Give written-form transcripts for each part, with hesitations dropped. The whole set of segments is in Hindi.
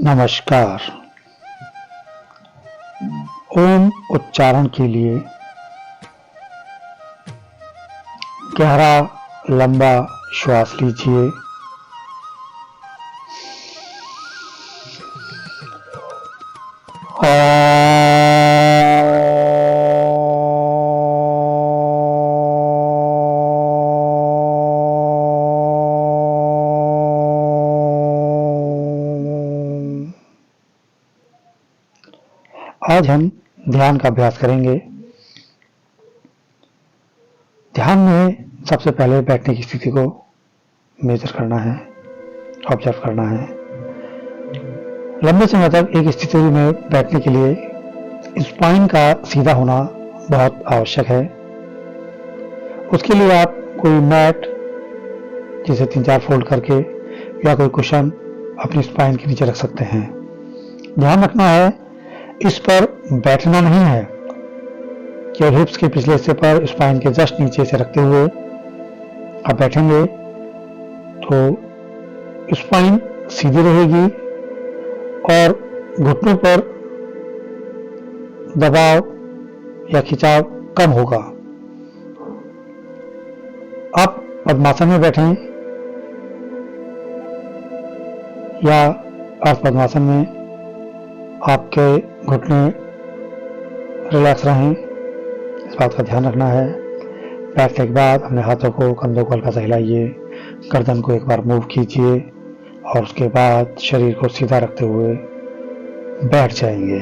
नमस्कार। ओम उच्चारण के लिए गहरा लंबा श्वास लीजिए। आज हम ध्यान का अभ्यास करेंगे। ध्यान में सबसे पहले बैठने की स्थिति को मेजर करना है, ऑब्जर्व करना है। लंबे समय तक एक स्थिति में बैठने के लिए स्पाइन का सीधा होना बहुत आवश्यक है। उसके लिए आप कोई मैट जिसे 3-4 फोल्ड करके या कोई कुशन अपनी स्पाइन के नीचे रख सकते हैं। ध्यान रखना है इस पर बैठना नहीं है, केवल हिप्स के पिछले हिस्से पर स्पाइन के जस्ट नीचे से रखते हुए आप बैठेंगे तो स्पाइन सीधी रहेगी और घुटनों पर दबाव या खिंचाव कम होगा। आप पद्मासन में बैठें या अर्ध पद्मासन में आपके घुटने रिलैक्स रहें, इस बात का ध्यान रखना है। बैठने के बाद अपने हाथों को कंधों को हल्का सा हिलाइए, गर्दन को एक बार मूव कीजिए और उसके बाद शरीर को सीधा रखते हुए बैठ जाएंगे।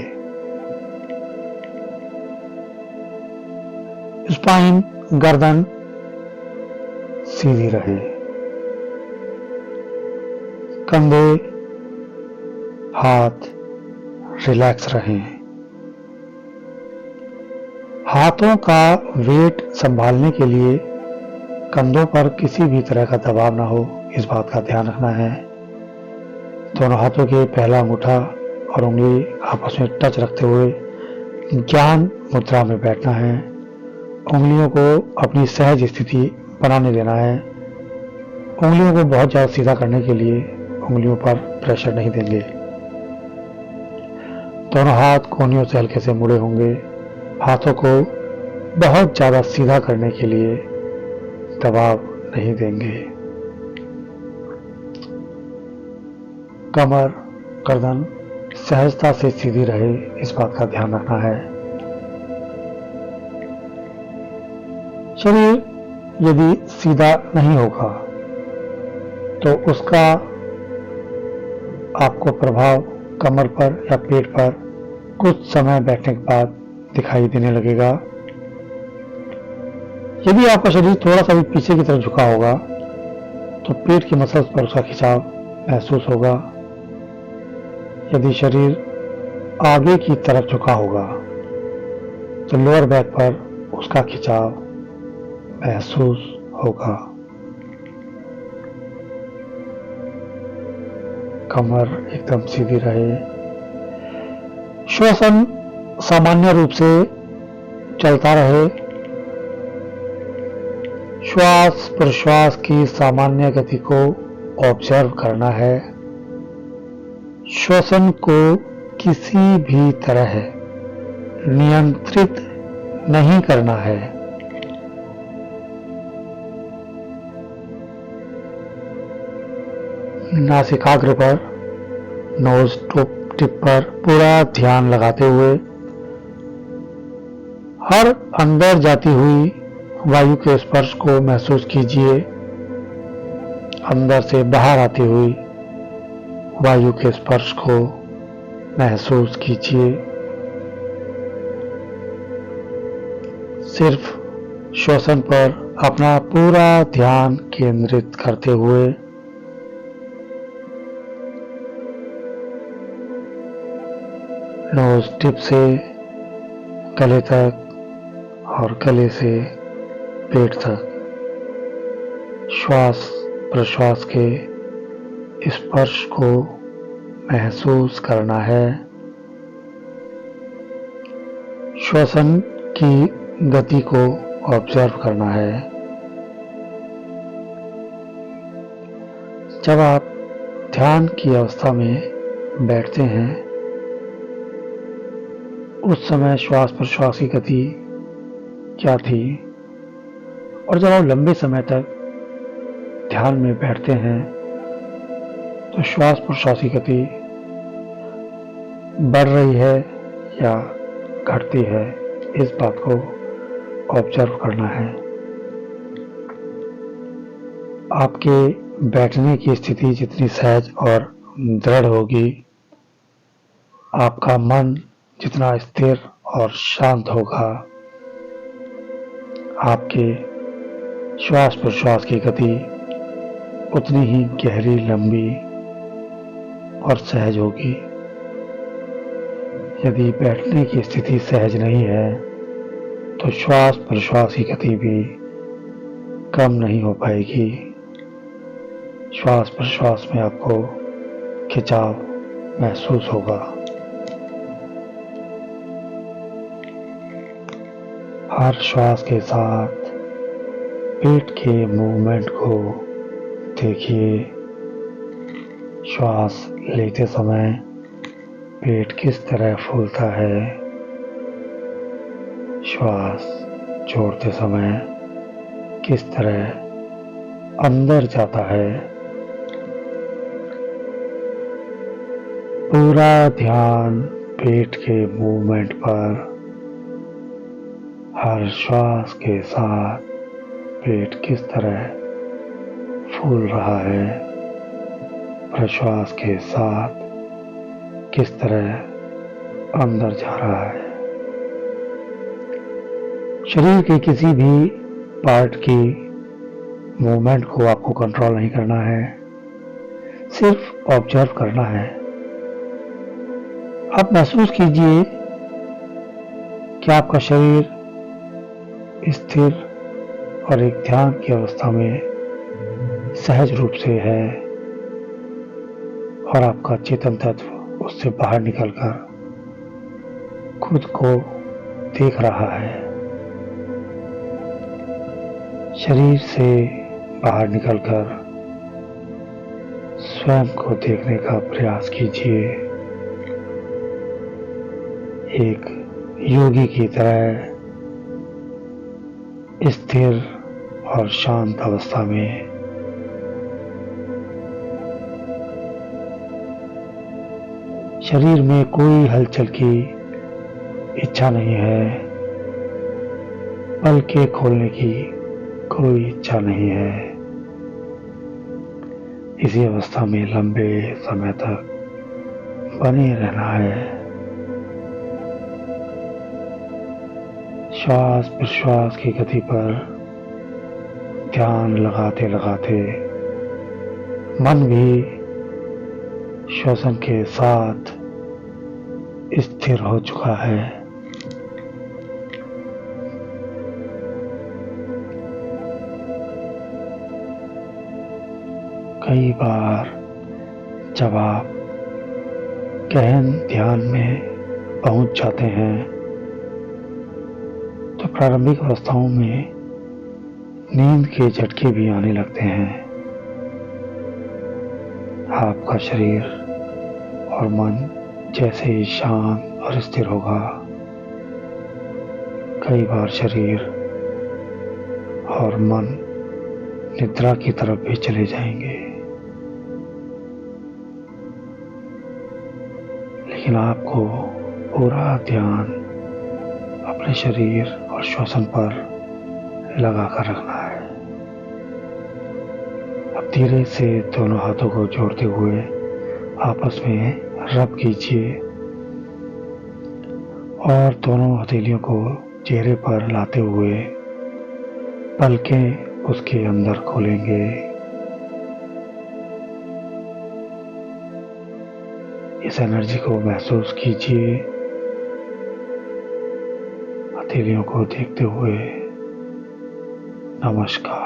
स्पाइन, गर्दन सीधी रहे, कंधे, हाथ रिलैक्स रहें। हाथों का वेट संभालने के लिए कंधों पर किसी भी तरह का दबाव ना हो, इस बात का ध्यान रखना है। दोनों हाथों के पहला अंगूठा और उंगली आपस में टच रखते हुए ज्ञान मुद्रा में बैठना है। उंगलियों को अपनी सहज स्थिति बनाने देना है। उंगलियों को बहुत ज़्यादा सीधा करने के लिए उंगलियों पर प्रेशर नहीं देंगे। दोनों हाथ कोहनियों से हल्के से मुड़े होंगे। हाथों को बहुत ज़्यादा सीधा करने के लिए दबाव नहीं देंगे। कमर, गर्दन सहजता से सीधी रहे, इस बात का ध्यान रखना है। शरीर यदि सीधा नहीं होगा तो उसका आपको प्रभाव कमर पर या पेट पर कुछ समय बैठने के बाद दिखाई देने लगेगा। यदि आपका शरीर थोड़ा सा भी पीछे की तरफ झुका होगा तो पेट की मसल्स पर उसका खिंचाव महसूस होगा। यदि शरीर आगे की तरफ झुका होगा तो लोअर बैक पर उसका खिंचाव महसूस होगा। कमर एकदम सीधी रहे। श्वसन सामान्य रूप से चलता रहे। श्वास प्रश्वास की सामान्य गति को ऑब्जर्व करना है। श्वसन को किसी भी तरह नियंत्रित नहीं करना है। नासिकाग्र पर, नोज टिप पर पूरा ध्यान लगाते हुए हर अंदर जाती हुई वायु के स्पर्श को महसूस कीजिए। अंदर से बाहर आती हुई वायु के स्पर्श को महसूस कीजिए। सिर्फ श्वसन पर अपना पूरा ध्यान केंद्रित करते हुए नोज टिप से गले तक और गले से पेट तक श्वास प्रश्वास के स्पर्श को महसूस करना है। श्वसन की गति को ऑब्जर्व करना है। जब आप ध्यान की अवस्था में बैठते हैं उस समय श्वास प्रश्वास की गति क्या थी, और जब आप लंबे समय तक ध्यान में बैठते हैं तो श्वास प्रश्वास की गति बढ़ रही है या घटती है, इस बात को ऑब्जर्व करना है। आपके बैठने की स्थिति जितनी सहज और दृढ़ होगी, आपका मन जितना स्थिर और शांत होगा, आपके श्वास प्रश्वास की गति उतनी ही गहरी, लंबी और सहज होगी। यदि बैठने की स्थिति सहज नहीं है तो श्वास प्रश्वास की गति भी कम नहीं हो पाएगी। श्वास प्रश्वास में आपको खिंचाव महसूस होगा। हर श्वास के साथ पेट के मूवमेंट को देखिए। श्वास लेते समय पेट किस तरह फूलता है, श्वास छोड़ते समय किस तरह अंदर जाता है। पूरा ध्यान पेट के मूवमेंट पर। हर श्वास के साथ पेट किस तरह फूल रहा है, प्रश्वास के साथ किस तरह अंदर जा रहा है। शरीर के किसी भी पार्ट की मूवमेंट को आपको कंट्रोल नहीं करना है, सिर्फ ऑब्जर्व करना है। आप महसूस कीजिए कि आपका शरीर स्थिर और एक ध्यान की अवस्था में सहज रूप से है और आपका चेतन तत्व उससे बाहर निकलकर खुद को देख रहा है। शरीर से बाहर निकलकर स्वयं को देखने का प्रयास कीजिए। एक योगी की तरह स्थिर और शांत अवस्था में। शरीर में कोई हलचल की इच्छा नहीं है, पलकें खोलने की कोई इच्छा नहीं है। इसी अवस्था में लंबे समय तक बने रहना है। श्वास प्रश्वास की गति पर ध्यान लगाते लगाते मन भी श्वसन के साथ स्थिर हो चुका है। कई बार जब आप गहन ध्यान में पहुंच जाते हैं तो प्रारंभिक अवस्थाओं में नींद के झटके भी आने लगते हैं। आपका शरीर और मन जैसे ही शांत और स्थिर होगा, कई बार शरीर और मन निद्रा की तरफ भी चले जाएंगे, लेकिन आपको पूरा ध्यान अपने शरीर और श्वसन पर लगा कर रखना है। अब धीरे से दोनों हाथों को जोड़ते हुए आपस में रब कीजिए और दोनों हथेलियों को चेहरे पर लाते हुए पलकें उसके अंदर खोलेंगे। इस एनर्जी को महसूस कीजिए। हथेलियों को देखते हुए नमस्कार।